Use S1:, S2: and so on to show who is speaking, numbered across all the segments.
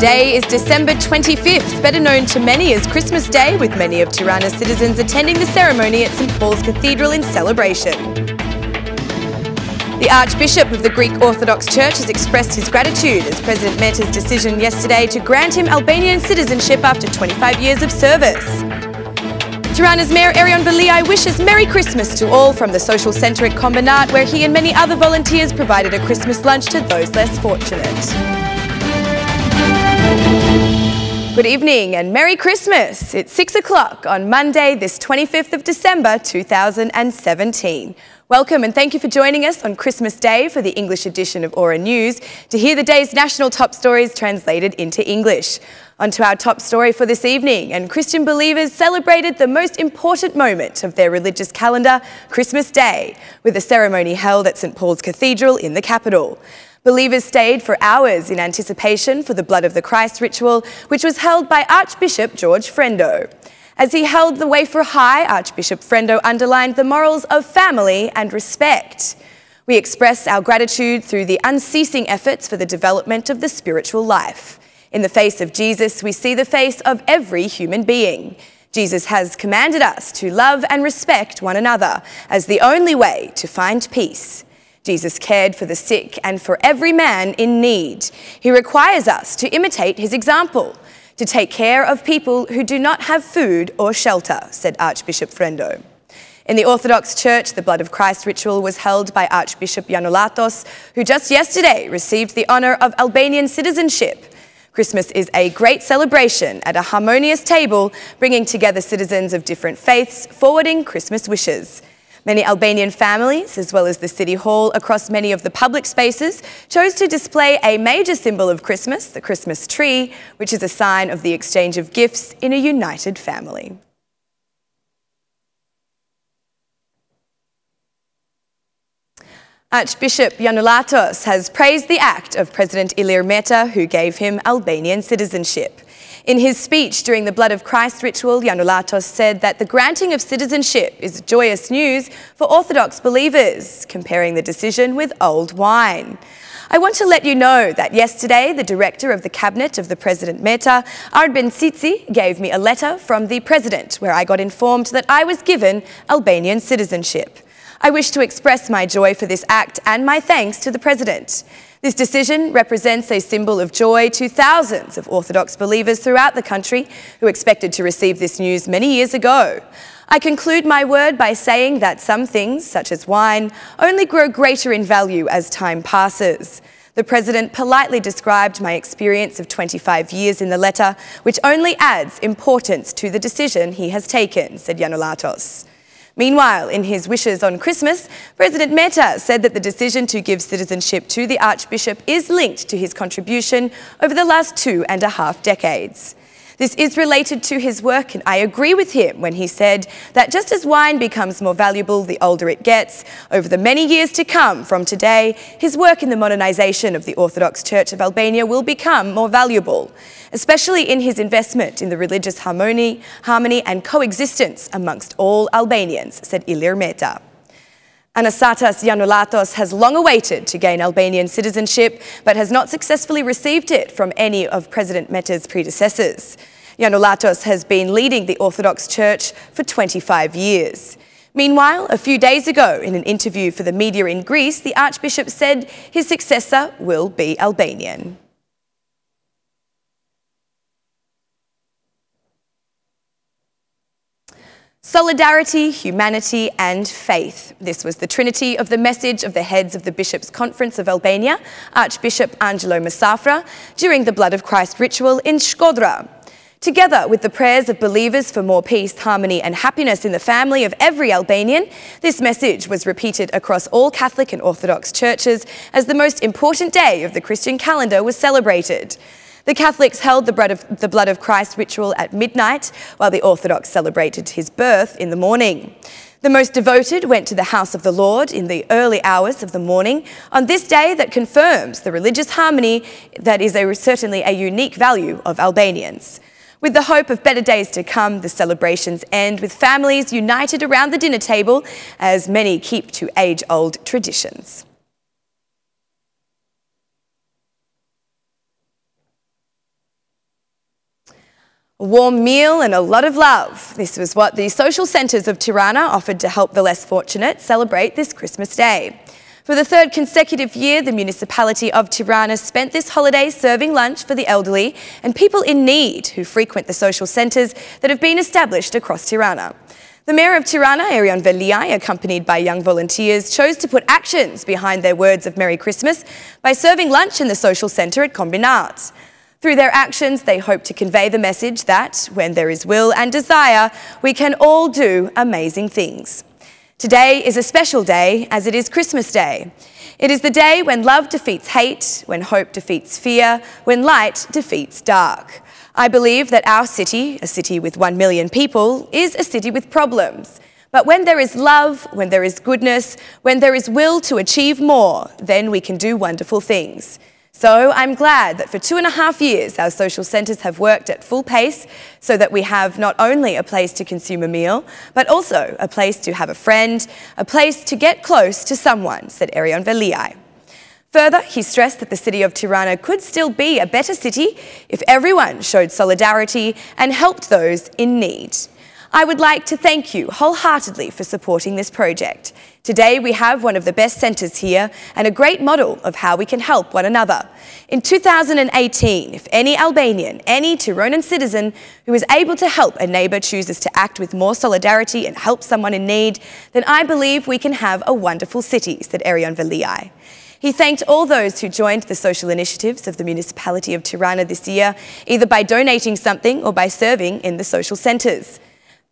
S1: Today is December 25th, better known to many as Christmas Day, with many of Tirana's citizens attending the ceremony at St Paul's Cathedral in celebration. The Archbishop of the Greek Orthodox Church has expressed his gratitude as President Meta's decision yesterday to grant him Albanian citizenship after 25 years of service. Tirana's Mayor Veliaj wishes Merry Christmas to all from the social centre at Kombinat, where he and many other volunteers provided a Christmas lunch to those less fortunate. Good evening and Merry Christmas. It's 6 o'clock on Monday, this 25th of December 2017. Welcome and thank you for joining us on Christmas Day for the English edition of Aura News to hear the day's national top stories translated into English. On to our top story for this evening, and Christian believers celebrated the most important moment of their religious calendar, Christmas Day, with a ceremony held at St Paul's Cathedral in the capital. Believers stayed for hours in anticipation for the Blood of the Christ ritual, which was held by Archbishop George Frendo. As he held the wafer high, Archbishop Frendo underlined the morals of family and respect. We express our gratitude through the unceasing efforts for the development of the spiritual life. In the face of Jesus, we see the face of every human being. Jesus has commanded us to love and respect one another as the only way to find peace. Jesus cared for the sick and for every man in need. He requires us to imitate his example, to take care of people who do not have food or shelter, said Archbishop Frendo. In the Orthodox Church, the Blood of Christ ritual was held by Archbishop Janullatos, who just yesterday received the honour of Albanian citizenship. Christmas is a great celebration at a harmonious table, bringing together citizens of different faiths, forwarding Christmas wishes. Many Albanian families, as well as the City Hall across many of the public spaces, chose to display a major symbol of Christmas, the Christmas tree, which is a sign of the exchange of gifts in a united family. Archbishop Janullatos has praised the act of President Ilir Meta, who gave him Albanian citizenship. In his speech during the Blood of Christ ritual, Janullatos said that the granting of citizenship is joyous news for Orthodox believers, comparing the decision with old wine. I want to let you know that yesterday, the director of the cabinet of the President Meta, Arben Cici, gave me a letter from the President where I got informed that I was given Albanian citizenship. I wish to express my joy for this act and my thanks to the President. This decision represents a symbol of joy to thousands of Orthodox believers throughout the country who expected to receive this news many years ago. I conclude my word by saying that some things, such as wine, only grow greater in value as time passes. The President politely described my experience of 25 years in the letter, which only adds importance to the decision he has taken, said Janullatos. Meanwhile, in his wishes on Christmas, President Meta said that the decision to give citizenship to the Archbishop is linked to his contribution over the last 2.5 decades. This is related to his work, and I agree with him when he said that just as wine becomes more valuable the older it gets, over the many years to come from today, his work in the modernisation of the Orthodox Church of Albania will become more valuable, especially in his investment in the religious harmony and coexistence amongst all Albanians, said Ilir Meta. Anastasis Janullatos has long awaited to gain Albanian citizenship, but has not successfully received it from any of President Meta's predecessors. Janullatos has been leading the Orthodox Church for 25 years. Meanwhile, a few days ago, in an interview for the media in Greece, the Archbishop said his successor will be Albanian. Solidarity, humanity and faith. This was the trinity of the message of the heads of the Bishops' Conference of Albania, Archbishop Angelo Masafra, during the Blood of Christ ritual in Shkodra. Together with the prayers of believers for more peace, harmony and happiness in the family of every Albanian, this message was repeated across all Catholic and Orthodox churches as the most important day of the Christian calendar was celebrated. The Catholics held the Blood of Christ ritual at midnight, while the Orthodox celebrated his birth in the morning. The most devoted went to the house of the Lord in the early hours of the morning on this day that confirms the religious harmony that is certainly a unique value of Albanians. With the hope of better days to come, the celebrations end with families united around the dinner table as many keep to age-old traditions. A warm meal and a lot of love. This was what the social centres of Tirana offered to help the less fortunate celebrate this Christmas Day. For the third consecutive year, the municipality of Tirana spent this holiday serving lunch for the elderly and people in need who frequent the social centres that have been established across Tirana. The Mayor of Tirana, Veliaj, accompanied by young volunteers, chose to put actions behind their words of Merry Christmas by serving lunch in the social centre at Combinat. Through their actions, they hope to convey the message that, when there is will and desire, we can all do amazing things. Today is a special day, as it is Christmas Day. It is the day when love defeats hate, when hope defeats fear, when light defeats dark. I believe that our city, a city with 1 million people, is a city with problems. But when there is love, when there is goodness, when there is will to achieve more, then we can do wonderful things. So I'm glad that for 2.5 years our social centres have worked at full pace so that we have not only a place to consume a meal, but also a place to have a friend, a place to get close to someone, said Veliaj. Further, he stressed that the city of Tirana could still be a better city if everyone showed solidarity and helped those in need. I would like to thank you wholeheartedly for supporting this project. Today we have one of the best centres here and a great model of how we can help one another. In 2018, if any Albanian, any Tironan citizen who is able to help a neighbour chooses to act with more solidarity and help someone in need, then I believe we can have a wonderful city, said Veliaj. He thanked all those who joined the social initiatives of the municipality of Tirana this year, either by donating something or by serving in the social centres.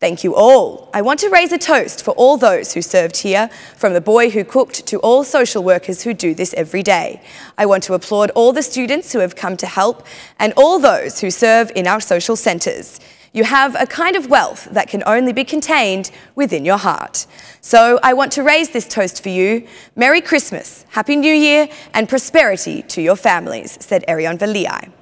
S1: Thank you all. I want to raise a toast for all those who served here, from the boy who cooked to all social workers who do this every day. I want to applaud all the students who have come to help and all those who serve in our social centres. You have a kind of wealth that can only be contained within your heart. So I want to raise this toast for you. Merry Christmas, Happy New Year and prosperity to your families, said Veliaj.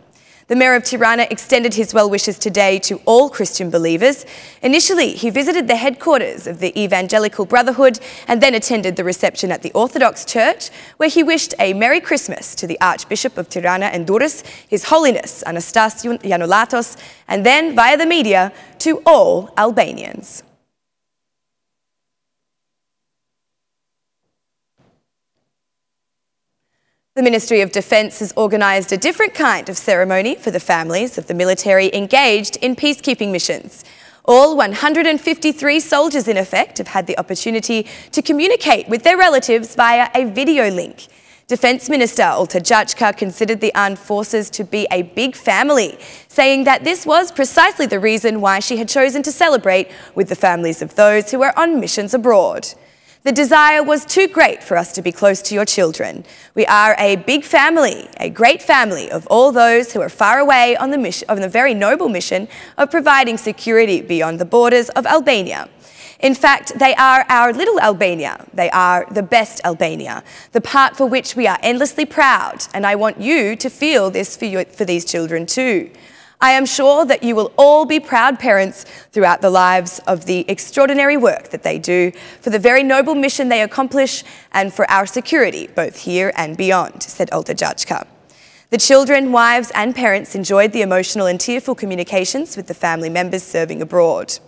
S1: The Mayor of Tirana extended his well wishes today to all Christian believers. Initially, he visited the headquarters of the Evangelical Brotherhood and then attended the reception at the Orthodox Church, where he wished a Merry Christmas to the Archbishop of Tirana and Durrës, His Holiness Anastas Janullatos, and then, via the media, to all Albanians. The Ministry of Defence has organised a different kind of ceremony for the families of the military engaged in peacekeeping missions. All 153 soldiers in effect have had the opportunity to communicate with their relatives via a video link. Defence Minister Olta Jachka considered the armed forces to be a big family, saying that this was precisely the reason why she had chosen to celebrate with the families of those who were on missions abroad. The desire was too great for us to be close to your children. We are a big family, a great family of all those who are far away on the very noble mission of providing security beyond the borders of Albania. In fact, they are our little Albania. They are the best Albania, the part for which we are endlessly proud, and I want you to feel this for these children too. I am sure that you will all be proud parents throughout the lives of the extraordinary work that they do, for the very noble mission they accomplish, and for our security, both here and beyond, said Olta Jachka. The children, wives and parents enjoyed the emotional and tearful communications with the family members serving abroad.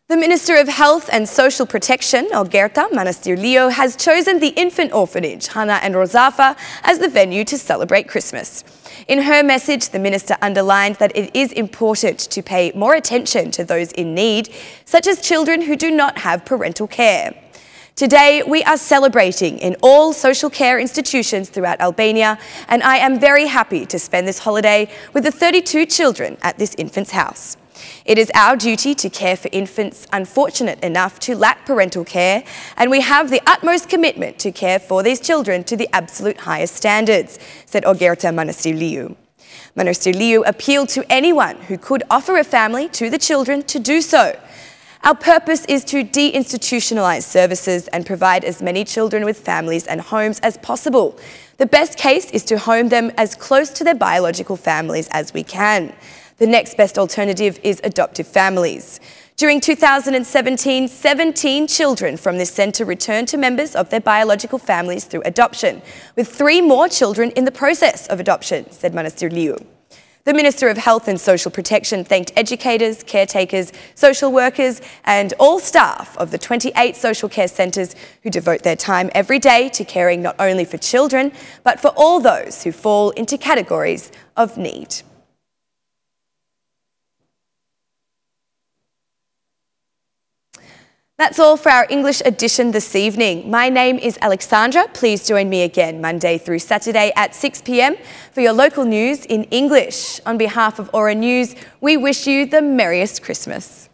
S1: The Minister of Health and Social Protection, Olgerta Manastirlio, has chosen the infant orphanage, Hana and Rozafa, as the venue to celebrate Christmas. In her message, the Minister underlined that it is important to pay more attention to those in need, such as children who do not have parental care. Today, we are celebrating in all social care institutions throughout Albania, and I am very happy to spend this holiday with the 32 children at this infant's house. It is our duty to care for infants unfortunate enough to lack parental care, and we have the utmost commitment to care for these children to the absolute highest standards, said Olgerta Manastirlio. Manastirlio appealed to anyone who could offer a family to the children to do so. Our purpose is to deinstitutionalise services and provide as many children with families and homes as possible. The best case is to home them as close to their biological families as we can. The next best alternative is adoptive families. During 2017, 17 children from this centre returned to members of their biological families through adoption, with 3 more children in the process of adoption, said Minister Liu. The Minister of Health and Social Protection thanked educators, caretakers, social workers and all staff of the 28 social care centres who devote their time every day to caring not only for children, but for all those who fall into categories of need. That's all for our English edition this evening. My name is Alexandra. Please join me again Monday through Saturday at 6 p.m. for your local news in English. On behalf of Aura News, we wish you the merriest Christmas.